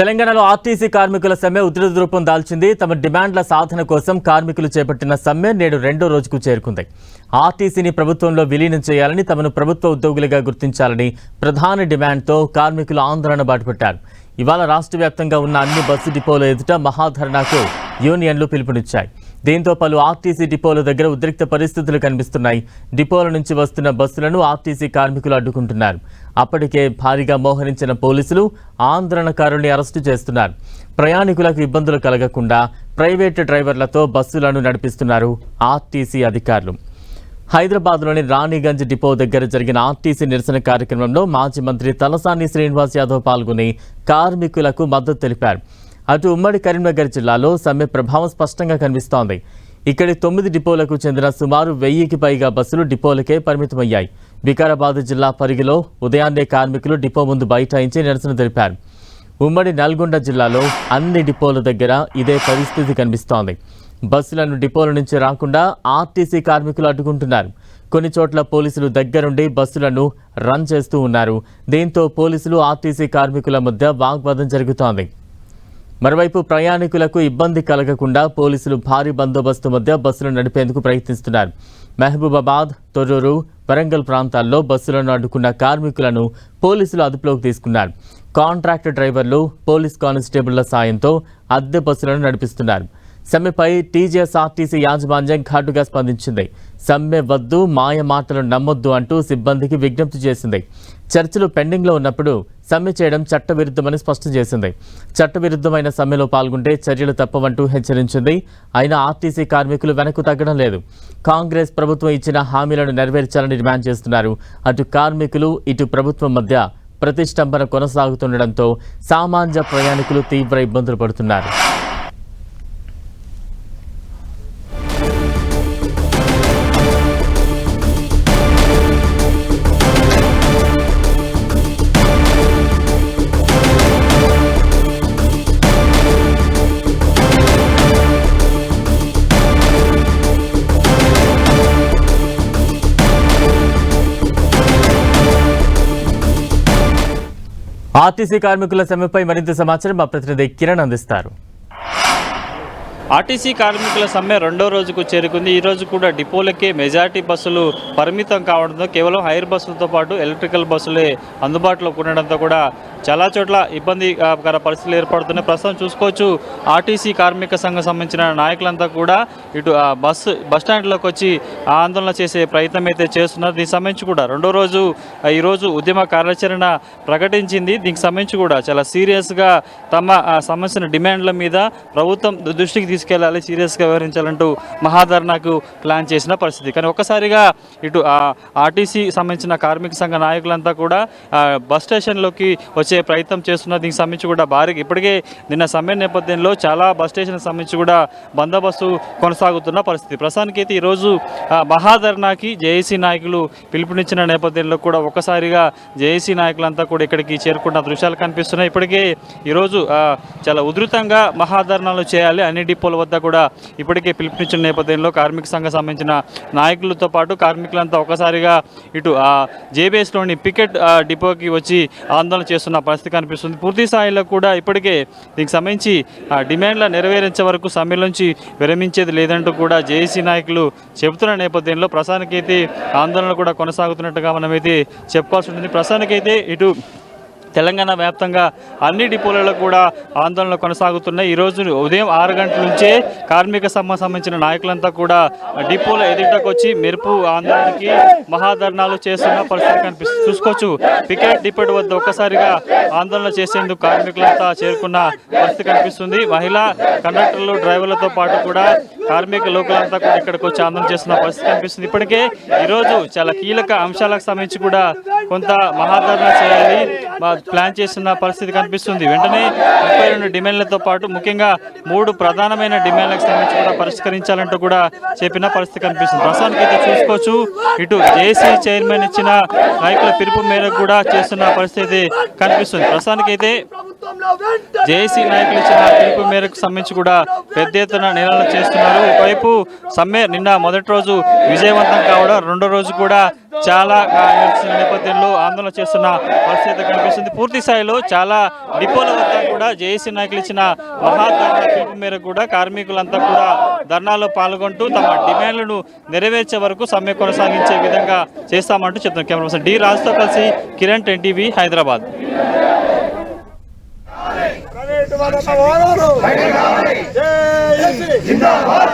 తెలంగాణలో ఆర్టీసీ కార్మికుల సమ్మె ఉధృత రూపం దాల్చింది. తమ డిమాండ్ల సాధన కోసం కార్మికులు చేపట్టిన సమ్మె నేడు రెండో రోజుకు చేరుకుంది. ఆర్టీసీని ప్రభుత్వంలో విలీనం చేయాలని, తమను ప్రభుత్వ ఉద్యోగులుగా గుర్తించాలని ప్రధాన డిమాండ్తో కార్మికులు ఆందోళన బాటపట్టారు. ఇవాళ రాష్ట్ర వ్యాప్తంగా ఉన్న అన్ని బస్సు డిపోల ఎదుట మహాధర్నాకు యూనియన్లు పిలుపునిచ్చాయి. దీంతో పలు ఆర్టీసీ డిపోల దగ్గర ఉద్రిక్త పరిస్థితులు కనిపిస్తున్నాయి. డిపోల నుంచి వస్తున్న బస్సులను ఆర్టీసీ కార్మికులు అడ్డుకుంటున్నారు. అప్పటికే భారీగా మోహరించిన పోలీసులు ఆందోళనకారుల్ని అరెస్టు చేస్తున్నారు. ప్రయాణికులకు ఇబ్బందులు కలగకుండా ప్రైవేటు డ్రైవర్లతో బస్సులను నడిపిస్తున్నారు ఆర్టీసీ అధికారులు. హైదరాబాద్లోని రాణిగంజ్ డిపో దగ్గర జరిగిన ఆర్టీసీ నిరసన కార్యక్రమంలో మాజీ మంత్రి తలసాని శ్రీనివాస్ యాదవ్ పాల్గొని కార్మికులకు మద్దతు తెలిపారు. అటు ఉమ్మడి కరీంనగర్ జిల్లాలో సమ్మె ప్రభావం స్పష్టంగా కనిపిస్తోంది. ఇక్కడి 9 డిపోలకు చెందిన సుమారు 1000కి పైగా బస్సులు డిపోలకే పరిమితమయ్యాయి. వికారాబాద్ జిల్లా పరిగిలో ఉదయాన్నే కార్మికులు డిపో ముందు బైఠాయించి నిరసన తెలిపారు. ఉమ్మడి నల్గొండ జిల్లాలో అన్ని డిపోల దగ్గర ఇదే పరిస్థితి కనిపిస్తోంది. బస్సులను డిపోల నుంచి రాకుండా ఆర్టీసీ కార్మికులు అడ్డుకుంటున్నారు. కొన్ని చోట్ల పోలీసులు దగ్గరుండి బస్సులను రన్ చేస్తూ ఉన్నారు. దీంతో పోలీసులు ఆర్టీసీ కార్మికుల మధ్య వాగ్వాదం జరుగుతోంది. మరోవైపు ప్రయాణికులకు ఇబ్బంది కలగకుండా పోలీసులు భారీ బందోబస్తు మధ్య బస్సులను నడిపేందుకు ప్రయత్నిస్తున్నారు. మహబూబాబాద్, తొర్రూరు, వరంగల్ ప్రాంతాల్లో బస్సులను అడ్డుకున్న కార్మికులను పోలీసులు అదుపులోకి తీసుకున్నారు. కాంట్రాక్ట్ డ్రైవర్లు, పోలీస్ కానిస్టేబుళ్ల సాయంతో అద్దె బస్సులను నడిపిస్తున్నారు. సమ్మెపై టీజీఎస్ఆర్టీసీ యాజమాన్యం ఘాటుగా స్పందించింది. సమ్మె వద్దు, మాయ మాటలు నమ్మొద్దు అంటూ సిబ్బందికి విజ్ఞప్తి చేసింది. చర్చలు పెండింగ్లో ఉన్నప్పుడు సమ్మె చేయడం చట్టవిరుద్ధమని స్పష్టం చేసింది. చట్టవిరుద్ధమైన సమ్మెలో పాల్గొంటే చర్యలు తప్పవంటూ హెచ్చరించింది. అయినా ఆర్టీసీ కార్మికులు వెనక్కు తగ్గడం లేదు. కాంగ్రెస్ ప్రభుత్వం ఇచ్చిన హామీలను నెరవేర్చాలని డిమాండ్ చేస్తున్నారు. అటు కార్మికులు, ఇటు ప్రభుత్వం మధ్య ప్రతిష్టంభన కొనసాగుతుండటంతో సామాన్య ప్రయాణికులు తీవ్ర ఇబ్బందులు పడుతున్నారు. ఆర్టీసీ కార్మికుల సమ్మెపై మరింత సమాచారం మా ప్రతినిధి కిరణ్ అందిస్తారు. ఆర్టీసీ కార్మికుల సమ్మె రెండో రోజుకు చేరుకుంది. ఈ రోజు కూడా డిపోలకే మెజారిటీ బస్సులు పరిమితం కావడంతో కేవలం హైర్ బస్సులతో పాటు ఎలక్ట్రికల్ బస్సులే అందుబాటులో ఉండడంతో కూడా చాలా చోట్ల ఇబ్బందికర పరిస్థితులు ఏర్పడుతున్నాయి. ప్రస్తుతం చూసుకోవచ్చు, ఆర్టీసీ కార్మిక సంఘం సంబంధించిన నాయకులంతా కూడా ఇటు బస్ స్టాండ్లోకి వచ్చి ఆందోళన చేసే ప్రయత్నం అయితే చేస్తున్నారు. దీనికి సంబంధించి కూడా రెండో రోజు ఈరోజు ఉద్యమ కార్యాచరణ ప్రకటించింది. దీనికి సంబంధించి కూడా చాలా సీరియస్గా తమ సంబంధించిన డిమాండ్ల మీద ప్రభుత్వం దృష్టికి తీసుకెళ్లాలి, సీరియస్గా వ్యవహరించాలంటూ మహాధర్నాకు ప్లాన్ చేసిన పరిస్థితి. కానీ ఒక్కసారిగా ఇటు ఆర్టీసీ సంబంధించిన కార్మిక సంఘ నాయకులంతా కూడా బస్ స్టేషన్లోకి వచ్చే ప్రయత్నం చేస్తున్నారు. దీనికి సంబంధించి కూడా భారీగా ఇప్పటికే నిన్న సమ్మె నేపథ్యంలో చాలా బస్ స్టేషన్కి సంబంధించి కూడా బందోబస్తు కొనసాగుతున్న పరిస్థితి. ప్రస్తుతానికి అయితే ఈరోజు మహాధర్నాకి జేఏసీ నాయకులు పిలుపునిచ్చిన నేపథ్యంలో కూడా ఒక్కసారిగా జేఏసీ నాయకులంతా కూడా ఇక్కడికి చేరుకున్న దృశ్యాలు కనిపిస్తున్నాయి. ఇప్పటికే ఈరోజు చాలా ఉధృతంగా మహాధర్నాలు చేయాలి, అన్ని డిపోల వద్ద కూడా ఇప్పటికే పిలుపునిచ్చిన నేపథ్యంలో కార్మిక సంఘం సంబంధించిన నాయకులతో పాటు కార్మికులంతా ఒకసారిగా ఇటు జేబీఎస్లోని పికెట్ డిపోకి వచ్చి ఆందోళన చేస్తున్న పరిస్థితి కనిపిస్తుంది. పూర్తి స్థాయిలో కూడా ఇప్పటికే దీనికి సంబంధించి డిమాండ్ల నెరవేరించే వరకు సమ్మెలోంచి విరమించేది లేదంటూ కూడా జేఏసీ నాయకులు చెబుతున్న నేపథ్యంలో ప్రస్తుతానికైతే ఆందోళన కూడా కొనసాగుతున్నట్టుగా మనమైతే చెప్పుకోవాల్సి ఉంటుంది. ప్రస్తుతానికైతే ఇటు తెలంగాణ వ్యాప్తంగా అన్ని డిపోలలో కూడా ఆందోళనలు కొనసాగుతున్నాయి. ఈరోజు ఉదయం 6 గంటల నుంచే కార్మిక సంబంధించిన నాయకులంతా కూడా డిపోల ఎదుటకు వచ్చి మెరుపు ఆందోళనకి మహాధర్నాలు చేస్తున్న పరిస్థితి కనిపిస్తుంది. చూసుకోవచ్చు, పికెట్ డిపో వద్ద ఒక్కసారిగా ఆందోళన చేసేందుకు కార్మికులంతా చేరుకున్న పరిస్థితి కనిపిస్తుంది. మహిళా కండక్టర్లు, డ్రైవర్లతో పాటు కూడా కార్మిక లోకులంతా కూడా ఇక్కడికి వచ్చి ఆందోళన చేస్తున్న పరిస్థితి కనిపిస్తుంది. ఇప్పటికే ఈరోజు చాలా కీలక అంశాలకు సంబంధించి కూడా కొంత మహాధర్నా చేయాలి ప్లాన్ చేస్తున్న పరిస్థితి కనిపిస్తుంది. వెంటనే 32 డిమాండ్లతో పాటు ముఖ్యంగా 3 ప్రధానమైన డిమాండ్లకు సంబంధించి కూడా పరిష్కరించాలంటూ కూడా చెప్పిన పరిస్థితి కనిపిస్తుంది. ప్రస్తుతానికి అయితే చూసుకోవచ్చు, ఇటు జేఏసీ చైర్మన్ ఇచ్చిన నాయకుల పిలుపు మేరకు కూడా చేస్తున్న పరిస్థితి కనిపిస్తుంది. ప్రస్తుతానికి అయితే జేఏసీ నాయకులు ఇచ్చిన పిలుపు మేరకు సంబంధించి కూడా పెద్ద ఎత్తున నిరాదరణ చేస్తున్నారు. ఒకవైపు సమ్మె నిన్న మొదటి రోజు విజయవంతం కావడం, రెండో రోజు కూడా చాలా నిరసన నేపథ్యంలో ఆందోళన చేస్తున్న పరిస్థితి కనిపిస్తుంది. పూర్తి స్థాయిలో చాలా డిపోల వద్ద కూడా జేఏసీ నాయకులు ఇచ్చిన మహాధర్నా పిలుపు మేరకు కూడా కార్మికులంతా కూడా ధర్నాలో పాల్గొంటూ తమ డిమాండ్లను నెరవేర్చే వరకు సమ్మె కొనసాగించే విధంగా చేస్తామంటూ చెప్తున్నారు. కెమెరా పర్సన్ డి రాజుతో కలిసి కిరణ్, 10TV, హైదరాబాద్. జిందాబాద్.